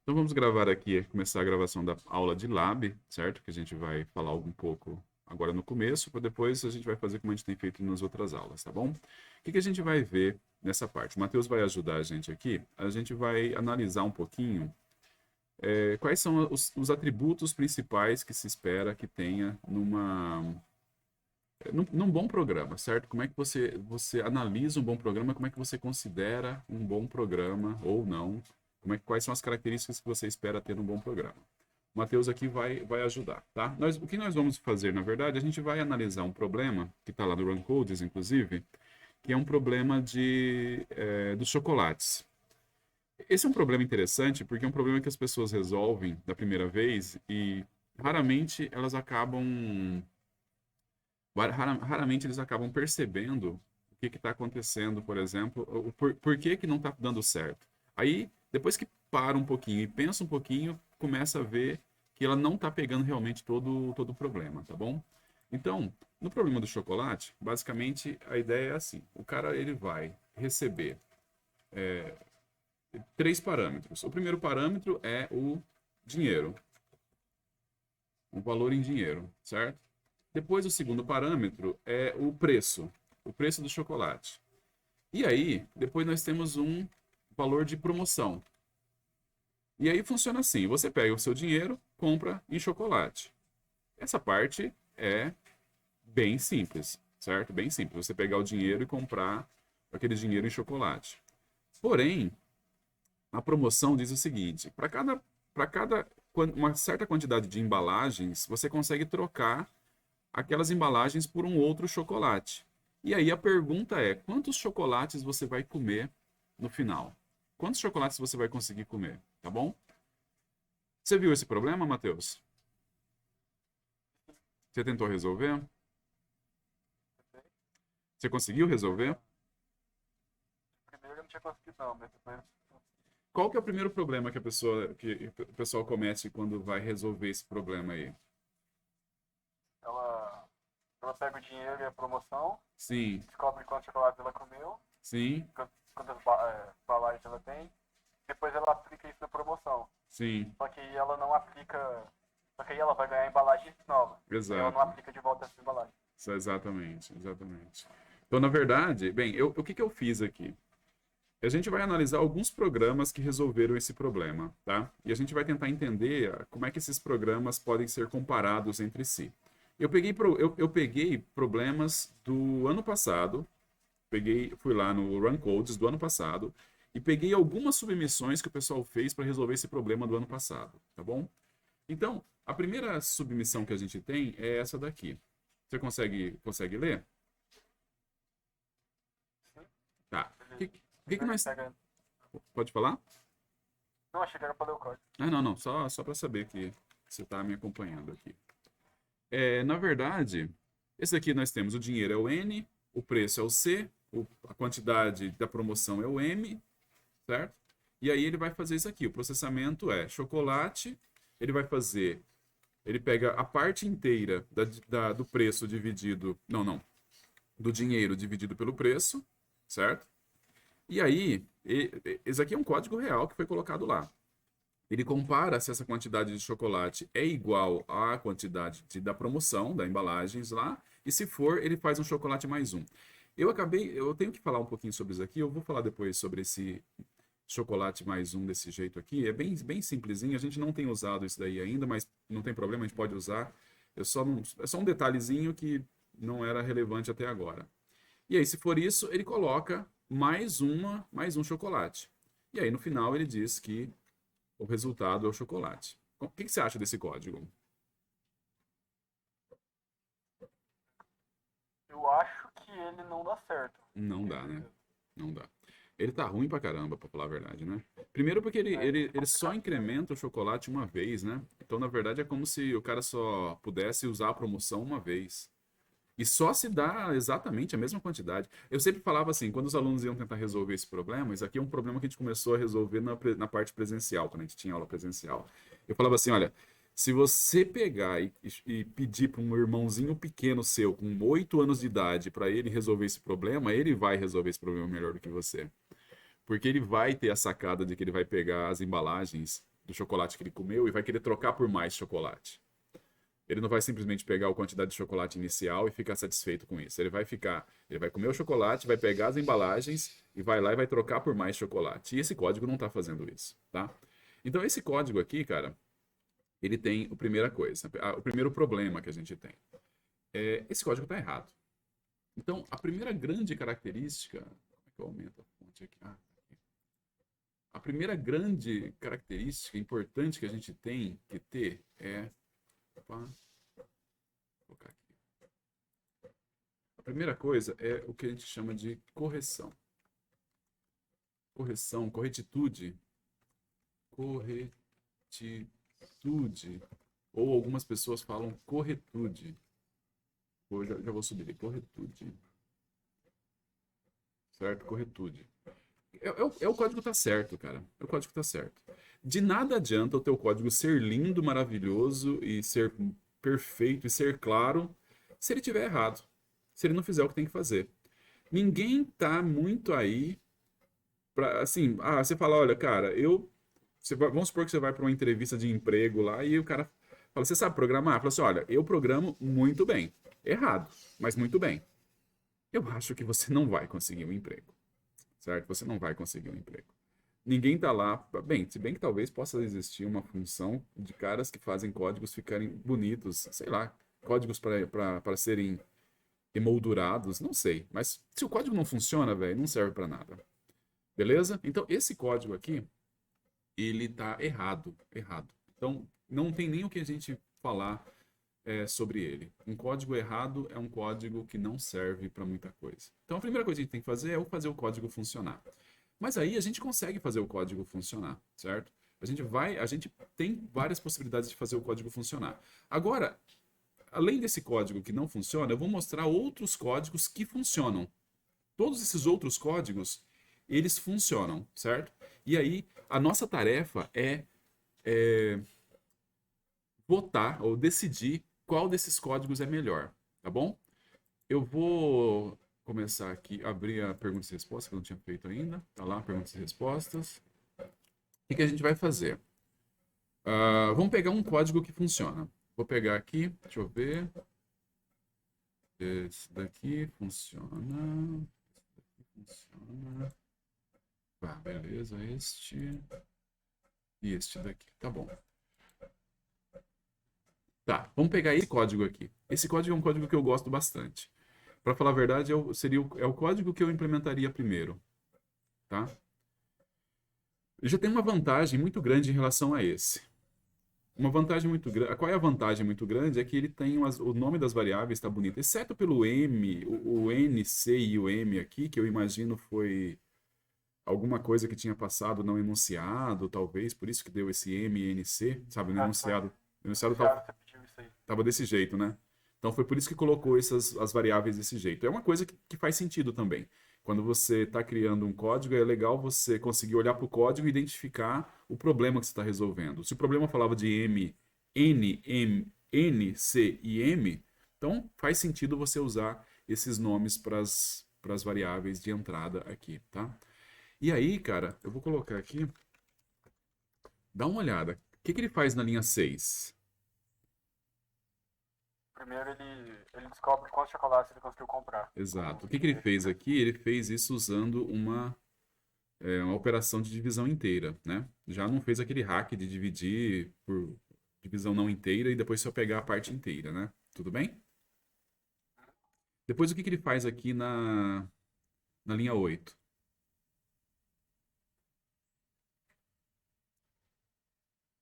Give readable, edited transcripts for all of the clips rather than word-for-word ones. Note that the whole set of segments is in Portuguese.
Então vamos gravar aqui, começar a gravação da aula de Lab, certo? Que a gente vai falar um pouco agora no começo, para depois a gente vai fazer como a gente tem feito nas outras aulas, tá bom? O que que a gente vai ver nessa parte? O Matheus vai ajudar a gente aqui. A gente vai analisar um pouquinho quais são os atributos principais que se espera que tenha num bom programa, certo? Como é que você analisa um bom programa? Como é que você considera um bom programa ou não? Quais são as características que você espera ter num bom programa? O Matheus aqui vai ajudar, tá? O que nós vamos fazer, na verdade, a gente vai analisar um problema, que está lá no Run Codes, inclusive, que é um problema dos chocolates. Esse é um problema interessante porque é um problema que as pessoas resolvem da primeira vez e raramente elas acabam raramente eles acabam percebendo o que está acontecendo, por exemplo, por que que não está dando certo. Aí, depois que para um pouquinho e pensa um pouquinho, começa a ver que ela não está pegando realmente todo o problema, tá bom? Então, no problema do chocolate, basicamente a ideia é assim: o cara ele vai receber três parâmetros. O primeiro parâmetro é o dinheiro, o valor em dinheiro, certo? Depois, o segundo parâmetro é o preço do chocolate. E aí, depois nós temos um valor de promoção. E aí funciona assim: você pega o seu dinheiro, compra em chocolate. Essa parte é bem simples, certo? Bem simples. Você pegar o dinheiro e comprar aquele dinheiro em chocolate. Porém, a promoção diz o seguinte: para cada uma certa quantidade de embalagens, você consegue trocar aquelas embalagens por um outro chocolate. E aí a pergunta é: quantos chocolates você vai comer no final? Quantos chocolates você vai conseguir comer? Tá bom? Você viu esse problema, Matheus? Você tentou resolver? Você conseguiu resolver? Primeiro eu não tinha conseguido não, mas depois Qual que é o primeiro problema que o pessoal comete quando vai resolver esse problema aí? ela, ela pega o dinheiro e a promoção, Sim, descobre quantos chocolates ela comeu, sim, quantas embalagens ela tem, depois ela aplica isso na promoção. sim, Só que aí ela não aplica. Só que aí ela vai ganhar embalagens novas. Aí ela não exato. aplica de volta essa embalagem. Exatamente, exatamente. Então, na verdade, bem, o que que eu fiz aqui? A gente vai analisar alguns programas que resolveram esse problema, tá? E a gente vai tentar entender como é que esses programas podem ser comparados entre si. Eu peguei problemas do ano passado, fui lá no Run Codes do ano passado e peguei algumas submissões que o pessoal fez para resolver esse problema do ano passado, tá bom? Então, a primeira submissão que a gente tem é essa daqui. Você consegue ler? Sim? Tá. Beleza. O que que Primeiro ele nós. pega. Pode falar? Não, achei que era para ler o código. Ah, não, não. Só para saber que você está me acompanhando aqui. Na verdade, esse aqui nós temos o dinheiro é o N, o preço é o C, a quantidade da promoção é o M, certo? E aí ele vai fazer isso aqui. O processamento é chocolate, ele vai fazer. Ele pega a parte inteira do preço dividido. Não, não. Do dinheiro dividido pelo preço, certo? E aí, esse aqui é um código real que foi colocado lá. Ele compara se essa quantidade de chocolate é igual à quantidade da promoção, da embalagens lá, e se for, ele faz um chocolate mais um. Eu tenho que falar um pouquinho sobre isso aqui, eu vou falar depois sobre esse chocolate mais um desse jeito aqui. É bem simplesinho, a gente não tem usado isso daí ainda, mas não tem problema, a gente pode usar. É só um detalhezinho que não era relevante até agora. E aí, se for isso, ele coloca mais um chocolate. E aí, no final, ele diz que o resultado é o chocolate. O que você acha desse código? Eu acho que ele não dá certo. Não Tenho dá, né? certeza. Não dá. Ele tá ruim pra caramba, pra falar a verdade, né? Primeiro porque ele, É ele, ele só complicado. incrementa o chocolate uma vez, né? Então, na verdade, é como se o cara só pudesse usar a promoção uma vez. E só se dá exatamente a mesma quantidade. Eu sempre falava assim, quando os alunos iam tentar resolver esse problema, isso aqui é um problema que a gente começou a resolver na parte presencial, quando a gente tinha aula presencial. Eu falava assim, olha, se você pegar e pedir para um irmãozinho pequeno seu, com 8 anos de idade, para ele resolver esse problema, ele vai resolver esse problema melhor do que você. Porque ele vai ter a sacada de que ele vai pegar as embalagens do chocolate que ele comeu e vai querer trocar por mais chocolate. Ele não vai simplesmente pegar a quantidade de chocolate inicial e ficar satisfeito com isso. Ele vai comer o chocolate, vai pegar as embalagens e vai lá e vai trocar por mais chocolate. E esse código não está fazendo isso, tá? Então esse código aqui, cara, ele tem a primeira coisa, o primeiro problema que a gente tem. Esse código está errado. Então, a primeira grande característica... Como é que eu aumento a fonte aqui? Aqui. A primeira grande característica importante que a gente tem que ter é... Opa, vou colocar aqui. A primeira coisa é o que a gente chama de correção. Correção, corretitude. Corretitude. Ou algumas pessoas falam corretude. Já vou subir. Corretude. Certo? Corretude. O código tá certo, cara. O código tá certo. De nada adianta o teu código ser lindo, maravilhoso e ser perfeito e ser claro se ele tiver errado. Se ele não fizer o que tem que fazer. Ninguém tá muito aí pra, assim, você fala, olha, cara, vamos supor que você vai para uma entrevista de emprego lá e o cara fala, você sabe programar? Fala assim, olha, eu programo muito bem. Errado, mas muito bem. Eu acho que você não vai conseguir um emprego. Certo? Você não vai conseguir um emprego. Ninguém tá lá... Bem, se bem que talvez possa existir uma função de caras que fazem códigos ficarem bonitos, sei lá, códigos para serem emoldurados, não sei. Mas se o código não funciona, velho, não serve para nada. Beleza? Então, esse código aqui, ele tá errado. Então, não tem nem o que a gente falar sobre ele. Um código errado é um código que não serve para muita coisa. Então, a primeira coisa que a gente tem que fazer é fazer o código funcionar. Mas aí a gente consegue fazer o código funcionar, certo? A gente tem várias possibilidades de fazer o código funcionar. Agora, além desse código que não funciona, eu vou mostrar outros códigos que funcionam. Todos esses outros códigos, eles funcionam, certo? E aí, a nossa tarefa é votar ou decidir qual desses códigos é melhor, tá bom? Eu vou começar aqui, abrir a perguntas e respostas, que eu não tinha feito ainda. Tá lá, perguntas e respostas. O que a gente vai fazer? Vamos pegar um código que funciona. Vou pegar aqui, deixa eu ver. Esse daqui funciona. Funciona. Tá, beleza, este. E este daqui, tá bom. Tá, vamos pegar esse código aqui. Esse código é um código que eu gosto bastante. Para falar a verdade, é o código que eu implementaria primeiro. Tá? Já tem uma vantagem muito grande em relação a esse. Uma vantagem muito grande. Qual é a vantagem muito grande? É que ele tem o nome das variáveis está bonito, exceto pelo M, o N, C e o M aqui, que eu imagino foi alguma coisa que tinha passado não enunciado, talvez, por isso que deu esse M e N, C, sabe, no enunciado. O enunciado tava desse jeito, né? Então foi por isso que colocou as variáveis desse jeito. É uma coisa que faz sentido também. Quando você está criando um código, é legal você conseguir olhar para o código e identificar o problema que você está resolvendo. Se o problema falava de N, C e M, então faz sentido você usar esses nomes para as variáveis de entrada aqui, tá? E aí, cara, eu vou colocar aqui. Dá uma olhada. O que ele faz na linha 6? Primeiro ele descobre quantos chocolates ele conseguiu comprar. Exato. O que ele fez aqui? Ele fez isso usando uma operação de divisão inteira, né? Já não fez aquele hack de dividir por divisão não inteira e depois só pegar a parte inteira, né? Tudo bem? Depois o que ele faz aqui na linha 8?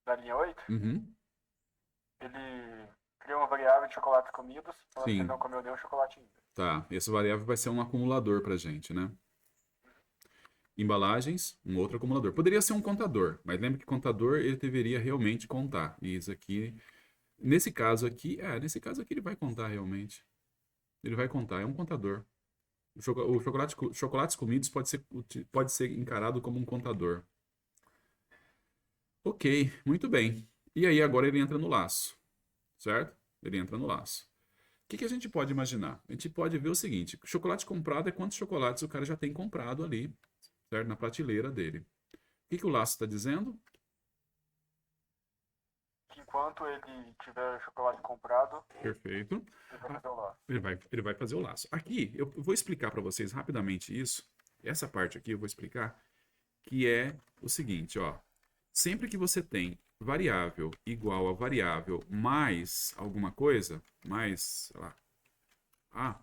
Na linha 8, Uhum. ele cria uma variável de chocolates comidos, falando que Sim. ele não comeu nenhum chocolate ainda. Tá. Essa variável vai ser um acumulador pra gente, né? Embalagens, um outro acumulador. Poderia ser um contador, mas lembra que contador ele deveria realmente contar. E isso aqui, nesse caso aqui ele vai contar realmente. Ele vai contar, é um contador. Chocolates comidos pode ser encarado como um contador. Ok, muito bem. E aí agora ele entra no laço, certo? Ele entra no laço. O que a gente pode imaginar? A gente pode ver o seguinte: chocolate comprado é quantos chocolates o cara já tem comprado ali, certo? Na prateleira dele. O que o laço está dizendo? que enquanto ele tiver chocolate comprado, Perfeito. ele vai fazer o laço. Ele vai fazer o laço. Aqui, eu vou explicar para vocês rapidamente isso. Essa parte aqui eu vou explicar, que é o seguinte, ó. Sempre que você tem variável igual a variável mais alguma coisa, mais, sei lá, A,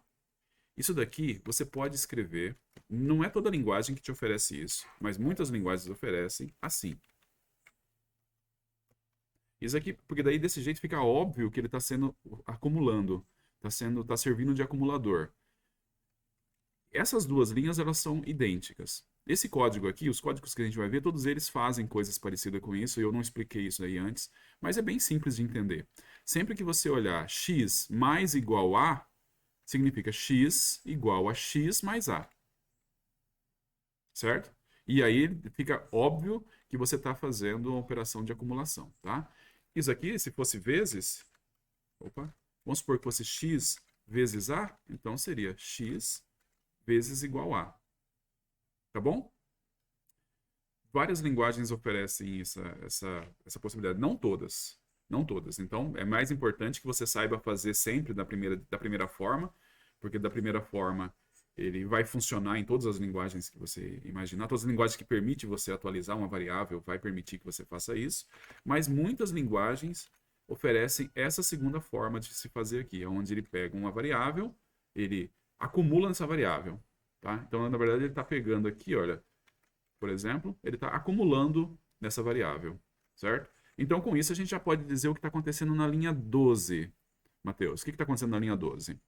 isso daqui você pode escrever. Não é toda linguagem que te oferece isso, mas muitas linguagens oferecem assim. Isso aqui, porque daí desse jeito fica óbvio que ele está sendo acumulando, tá servindo de acumulador. Essas duas linhas elas são idênticas. Esse código aqui, os códigos que a gente vai ver, todos eles fazem coisas parecidas com isso, e eu não expliquei isso aí antes, mas é bem simples de entender. Sempre que você olhar x mais igual a, significa x igual a x mais a. Certo? E aí fica óbvio que você está fazendo uma operação de acumulação, tá? Isso aqui, se fosse vezes, opa, vamos supor que fosse x vezes a, então seria x vezes igual a. Tá bom? Várias linguagens oferecem essa possibilidade. Não todas. Não todas. Então, é mais importante que você saiba fazer sempre da primeira forma, porque da primeira forma ele vai funcionar em todas as linguagens que você imaginar. Todas as linguagens que permitem você atualizar uma variável vai permitir que você faça isso. Mas muitas linguagens oferecem essa segunda forma de se fazer aqui, onde ele pega uma variável, ele acumula nessa variável. Tá? Então, na verdade, ele está pegando aqui, olha, por exemplo, ele está acumulando nessa variável, certo? Então, com isso, a gente já pode dizer o que está acontecendo na linha 12. Matheus, o que está acontecendo na linha 12?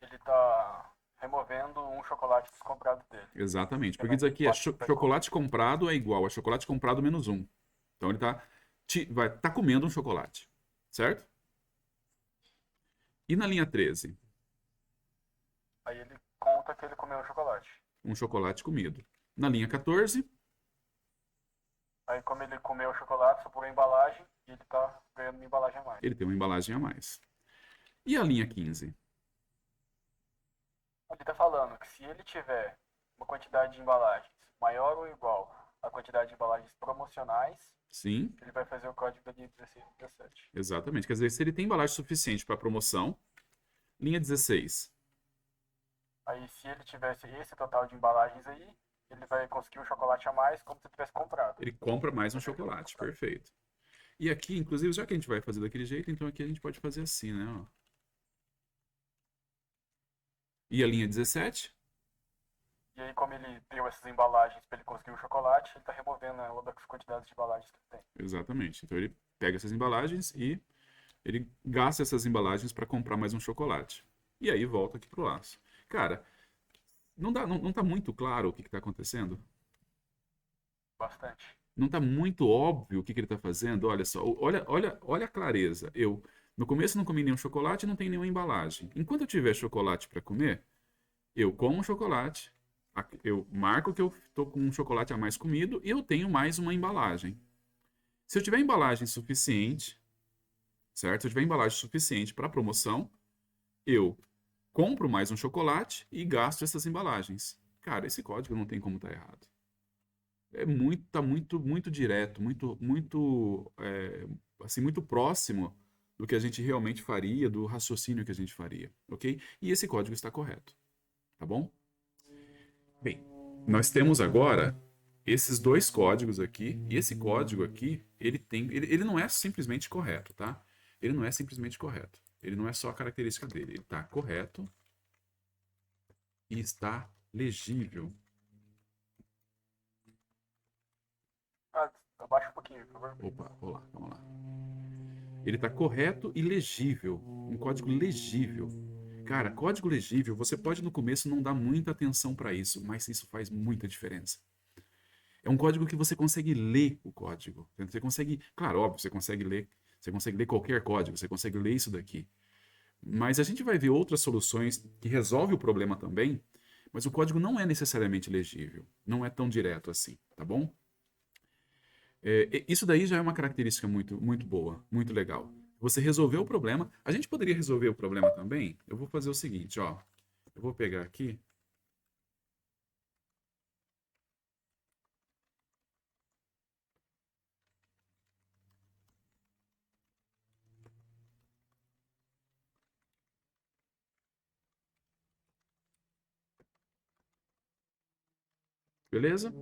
Ele está removendo um chocolate descomprado dele. Exatamente, porque diz aqui, chocolate comprado é igual a chocolate comprado menos um. Então, ele tá comendo um chocolate, certo? E na linha 13? Aí ele conta que ele comeu o chocolate. Um chocolate comido. Na linha 14? Aí como ele comeu o chocolate, sobrou a embalagem e ele tá ganhando uma embalagem a mais. Ele tem uma embalagem a mais. E a linha 15? Ele tá falando que se ele tiver uma quantidade de embalagens maior ou igual à quantidade de embalagens promocionais, Sim, ele vai fazer o código da linha 16 e 17. exatamente. Quer dizer, se ele tem embalagem suficiente para promoção, linha 16. Aí se ele tivesse esse total de embalagens aí, ele vai conseguir um chocolate a mais como se tivesse comprado. Ele compra mais um chocolate, perfeito. E aqui, inclusive, já que a gente vai fazer daquele jeito, então aqui a gente pode fazer assim, né? Ó. E a linha 17? E aí como ele deu essas embalagens para ele conseguir o chocolate, ele tá removendo ela das quantidades de embalagens que ele tem. Exatamente. Então ele pega essas embalagens e ele gasta essas embalagens para comprar mais um chocolate. E aí volta aqui pro laço. Cara, não tá muito claro o que está acontecendo? Bastante. Não está muito óbvio o que ele está fazendo? Olha só, olha a clareza. Eu, no começo, não comi nenhum chocolate e não tem nenhuma embalagem. Enquanto eu tiver chocolate para comer, eu como um chocolate, eu marco que eu estou com um chocolate a mais comido e eu tenho mais uma embalagem. Se eu tiver embalagem suficiente, certo? Se eu tiver embalagem suficiente para promoção, eu compro mais um chocolate e gasto essas embalagens. Cara, esse código não tem como estar errado. Tá muito direto, assim, muito próximo do que a gente realmente faria, do raciocínio que a gente faria, ok? E esse código está correto, tá bom? Bem, nós temos agora esses dois códigos aqui, e esse código aqui, ele não é simplesmente correto, tá? Ele não é simplesmente correto. Ele não é só a característica dele, ele está correto e está legível. Abaixa um pouquinho, por favor. Opa, vamos lá. Ele está correto e legível. Um código legível. Cara, código legível, você pode no começo não dar muita atenção para isso, mas isso faz muita diferença. É um código que você consegue ler o código. Você consegue, claro, óbvio, você consegue ler qualquer código, você consegue ler isso daqui. Mas a gente vai ver outras soluções que resolvem o problema também, mas o código não é necessariamente legível, não é tão direto assim, tá bom? Isso daí já é uma característica muito boa, muito legal. Você resolveu o problema. A gente poderia resolver o problema também? Eu vou fazer o seguinte, ó. Eu vou pegar aqui. Beleza?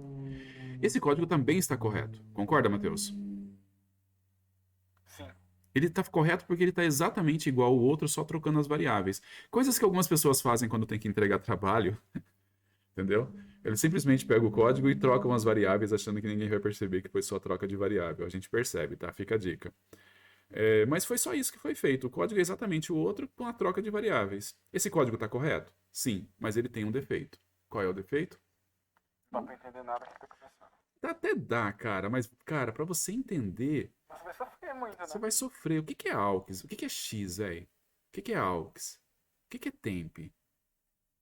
Esse código também está correto. Concorda, Matheus? Sim. Ele está correto porque ele está exatamente igual ao outro, só trocando as variáveis. Coisas que algumas pessoas fazem quando tem que entregar trabalho, entendeu? Eles simplesmente pegam o código e trocam as variáveis, achando que ninguém vai perceber que foi só troca de variável. A gente percebe, tá? Fica a dica. Mas foi só isso que foi feito. O código é exatamente o outro com a troca de variáveis. Esse código está correto? Sim, mas ele tem um defeito. Qual é o defeito? Não dá pra entender nada que tá acontecendo. Até dá, cara, mas, cara, para você entender, Mas você vai sofrer muito, você né? vai sofrer. O que que é AUX? O que que é X, velho? O que que é AUX? O que que é temp?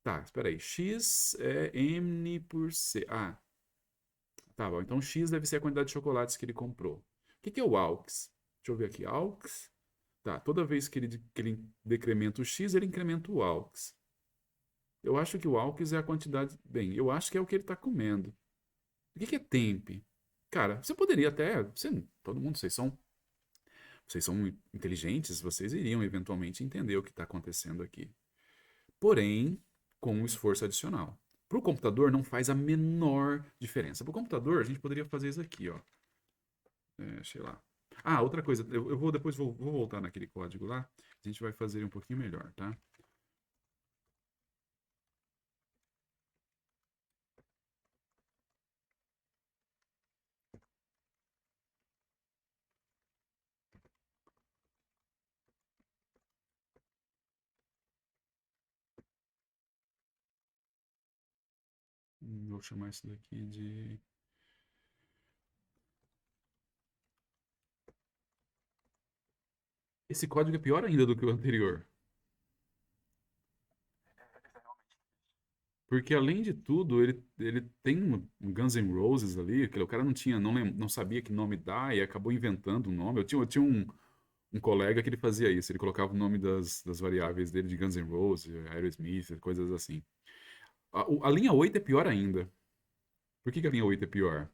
Tá, espera aí. X é N por C. Ah, tá bom. Então X deve ser a quantidade de chocolates que ele comprou. O que que é o AUX? Deixa eu ver aqui. AUX. Tá, toda vez que ele decrementa o X, ele incrementa o AUX. Eu acho que o AUX é a quantidade. Bem, eu acho que é o que ele está comendo. O que que é temp? Cara, você poderia até. Todo mundo, vocês são inteligentes, vocês iriam eventualmente entender o que está acontecendo aqui. Porém, com um esforço adicional. Para o computador não faz a menor diferença. Para o computador, a gente poderia fazer isso aqui, ó. Sei lá. Ah, outra coisa, eu vou depois vou voltar naquele código lá. A gente vai fazer um pouquinho melhor, tá? Vou chamar isso daqui de. Esse código é pior ainda do que o anterior. Isso é realmente. Porque além de tudo, ele tem um Guns N' Roses ali, que o cara não tinha, não sabia que nome dar e acabou inventando um nome. Eu tinha um colega que ele fazia isso, ele colocava o nome das variáveis dele de Guns N' Roses, Aerosmith, coisas assim. A linha 8 é pior ainda. Por que que a linha 8 é pior?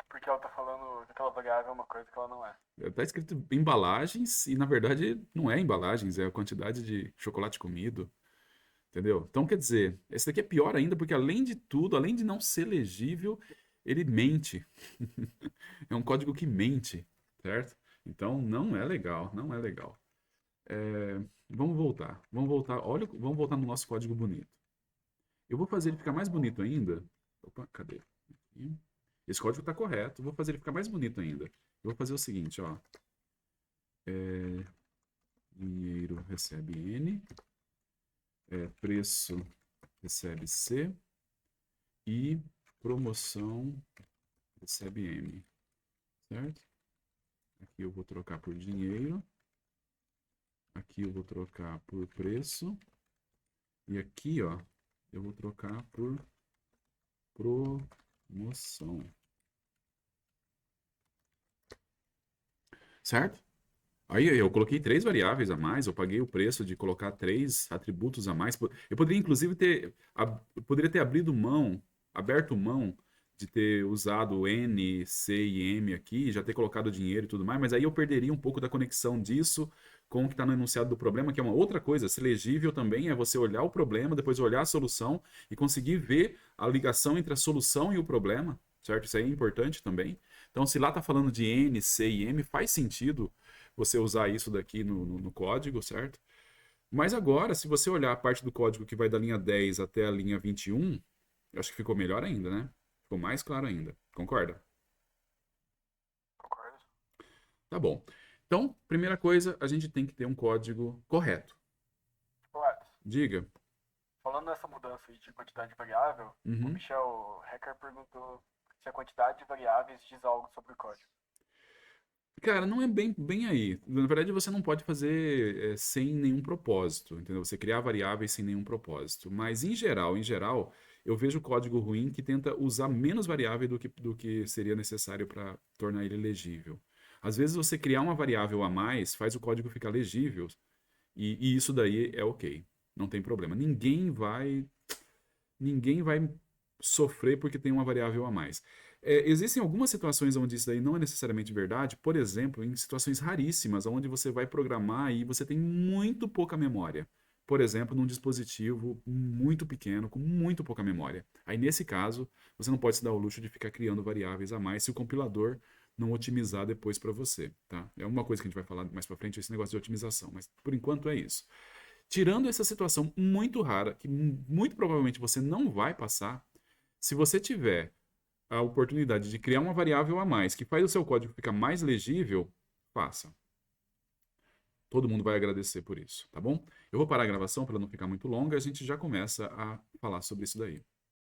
Porque ela tá falando que aquela variável é uma coisa que ela não é. Tá escrito embalagens e na verdade não é embalagens, é a quantidade de chocolate comido, entendeu? Então quer dizer, esse daqui é pior ainda porque além de tudo, além de não ser legível, ele mente. É um código que mente, certo? Então não é legal, não é legal. Vamos voltar. Olha, vamos voltar no nosso código bonito. Eu vou fazer ele ficar mais bonito ainda. Opa, cadê? Aqui. Esse código está correto. Vou fazer ele ficar mais bonito ainda. Eu vou fazer o seguinte, ó. Dinheiro recebe N, preço recebe C e promoção recebe M, certo? Aqui eu vou trocar por dinheiro, aqui eu vou trocar por preço e aqui, ó, eu vou trocar por promoção, certo? Aí eu coloquei três variáveis a mais, eu paguei o preço de colocar três atributos a mais. Eu poderia, inclusive, eu poderia ter aberto mão de ter usado N, C e M aqui, já ter colocado dinheiro e tudo mais, mas aí eu perderia um pouco da conexão disso com o que está no enunciado do problema, que é uma outra coisa. Ser legível também é você olhar o problema, depois olhar a solução e conseguir ver a ligação entre a solução e o problema, certo? Isso aí é importante também. Então, se lá está falando de N, C e M, faz sentido você usar isso daqui no código, certo? Mas agora, se você olhar a parte do código que vai da linha 10 até a linha 21, eu acho que ficou melhor ainda, né? Ficou mais claro ainda. Concorda? Concordo? Tá bom. Então, primeira coisa, a gente tem que ter um código correto. Tipo, Alex, Diga. falando nessa mudança aí de quantidade de variável, o Uhum. Michel Hacker perguntou se a quantidade de variáveis diz algo sobre o código. Cara, não é bem aí. Na verdade, você não pode fazer sem nenhum propósito, entendeu? Você criar variáveis sem nenhum propósito. Mas, em geral, eu vejo código ruim que tenta usar menos variável do que seria necessário para tornar ele legível. Às vezes, você criar uma variável a mais faz o código ficar legível e isso daí é ok. Não tem problema. Ninguém vai sofrer porque tem uma variável a mais. Existem algumas situações onde isso daí não é necessariamente verdade, por exemplo, em situações raríssimas, onde você vai programar e você tem muito pouca memória. por exemplo, num dispositivo muito pequeno, com muito pouca memória. Aí, nesse caso, você não pode se dar o luxo de ficar criando variáveis a mais se o compilador não otimizar depois para você, tá? É uma coisa que a gente vai falar mais para frente, esse negócio de otimização, mas por enquanto é isso. Tirando essa situação muito rara, que muito provavelmente você não vai passar, se você tiver a oportunidade de criar uma variável a mais que faz o seu código ficar mais legível, faça. Todo mundo vai agradecer por isso, tá bom? Eu vou parar a gravação para não ficar muito longa, a gente já começa a falar sobre isso daí.